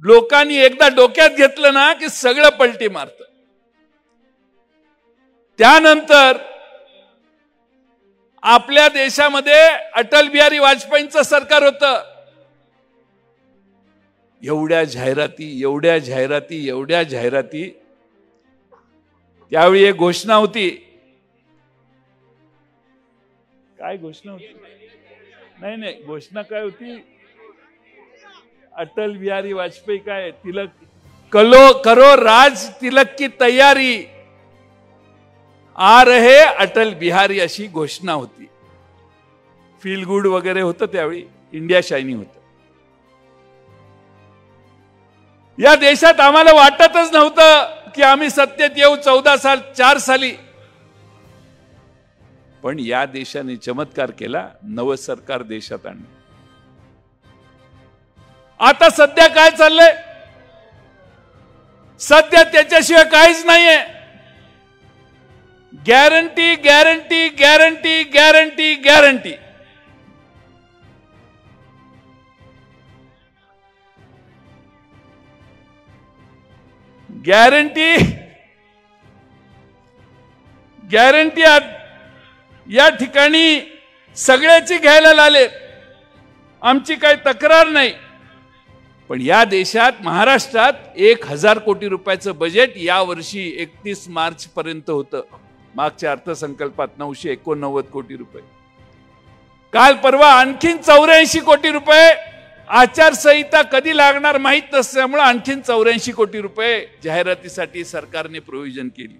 लोकांनी एकदा डोक्यात घेतलं ना की सगळं पलटी मारतं. त्यानंतर आपल्या देशामध्ये अटल बिहारी वाजपेयींचं सरकार होतं. एवढ्या जाहिराती त्यावेळी एक घोषणा होती. काय घोषणा होती? नाही घोषणा काय होती? अटल बिहारी वाजपेयी काय तिलक करो राज तिलक की तैयारी आ रहे अटल बिहारी अशी घोषणा होती. फील गुड वगैरे होतं त्यावेळी. इंडिया शायनिंग होतं. या देशात आम्हाला वाटतच नव्हतं की आम्ही सत्तेत येऊ 4 साली. पण या देशाने चमत्कार केला. नवं सरकार देशात आणलं. आता सध्या काय चाललंय? सध्या त्याच्याशिवाय काहीच नाहीये. Guarantee guarantee guarantee guarantee guarantee. Guarantee guarantee या ठिकाणी सगळ्याची घ्यायला लागले. आमची काही तक्रार नाही. पण या देशात महाराष्ट्रात 1000 कोटी रुपयाचं बजेट या वर्षी 31 मार्च पर्यंत होतं. मागच्या अर्थसंकल्पात 989 कोटी रुपये. काल परवा आणखीन 84 कोटी रुपये. आचारसंहिता कधी लागणार माहित नसल्यामुळे आणखीन 84 कोटी रुपये जाहिरातीसाठी सरकारने प्रोव्हिजन केली.